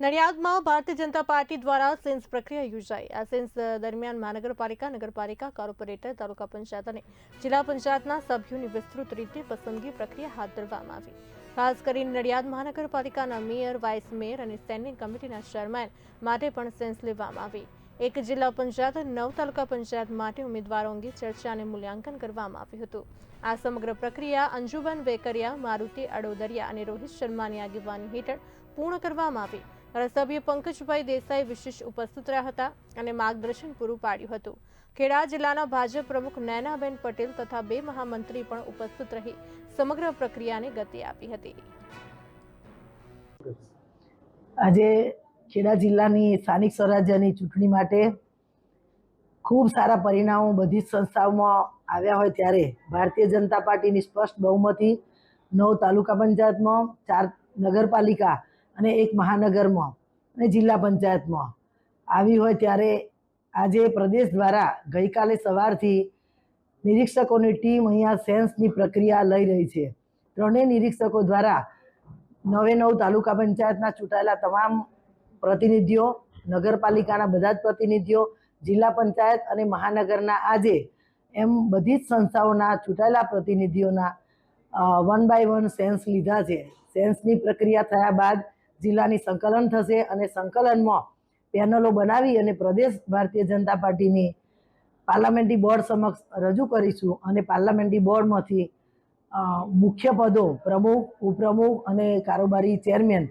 નડિયાદમાં Bharatiya Janata party દ્વારા sense પ્રક્રિયા યોજાઈ। આ સેન્સ દરમિયાન મહાનગરપાલિકા, નગરપાલિકા, કોર્પોરેટર, તાલુકા પંચાયત અને જિલ્લા પંચાયતના સભ્યોની વિસ્તૃત રીતે પસંદગી પ્રક્રિયા હાથ ધરવામાં આવી। ખાસ કરીને નડિયાદ મહાનગરપાલિકાના મેયર, વાઇસ મેયર અને સ્ટેન્ડિંગ કમિટીના ચેરમેન માટે પણ સેન્સ લેવામાં આવી। એક જિલ્લા પંચાયત અને 9 તાલુકા પંચાયત માટે ઉમેદવારો અંગે ચર્ચા અને મૂલ્યાંકન કરવામાં આવ્યું હતું। આ સમગ્ર પ્રક્રિયા અંજુબન વેકરિયા, મારુતિ અડોદરિયા અને રોહિત શર્માની આગેવાની હેઠળ પૂર્ણ કરવામાં આવી। ધારાસભ્ય પંકજભાઈ દેસાઈ વિશેષ ઉપસ્થિત રહ્યા હતા અને માર્ગદર્શન પૂરું પાડ્યું હતું। ખેડા જિલ્લાના ભાજપ પ્રમુખ નયનાબેન પટેલ તથા 2 મહામંત્રી પણ ઉપસ્થિત રહી સમગ્ર પ્રક્રિયાને ગતિ આપી હતી। આજે ખેડા જિલ્લાની સ્થાનિક સ્વરાજ્યની ચૂંટણી માટે ખૂબ સારા પરિણામો બધી જ સંસ્થાઓમાં આવ્યા હોય ત્યારે ભારતીય જનતા પાર્ટીની સ્પષ્ટ બહુમતી 9 તાલુકા પંચાયતમાં, 4 નગરપાલિકા અને 1 મહાનગરમાં અને જિલ્લા પંચાયતમાં આવી હોય ત્યારે આજે પ્રદેશ દ્વારા ગઈકાલે સવારથી નિરીક્ષકોની ટીમ અહીંયા સેન્સની પ્રક્રિયા લઈ રહી છે। ત્રણેય નિરીક્ષકો દ્વારા 9 તાલુકા પંચાયતના ચૂંટાયેલા તમામ પ્રતિનિધિઓ, નગરપાલિકાના બધા જ પ્રતિનિધિઓ, જિલ્લા પંચાયત અને મહાનગરના આજે એમ બધી જ સંસ્થાઓના ચૂંટાયેલા પ્રતિનિધિઓના 1 બાય 1 સેન્સ લીધા છે। સેન્સની પ્રક્રિયા થયા બાદ જિલ્લાની સંકલન થશે અને સંકલનમાં પેનલો બનાવી અને પ્રદેશ ભારતીય જનતા પાર્ટીની પાર્લામેન્ટરી બોર્ડ સમક્ષ રજૂ કરીશું અને પાર્લામેન્ટરી બોર્ડમાંથી મુખ્ય પદો પ્રમુખ, ઉપપ્રમુખ અને કારોબારી ચેરમેન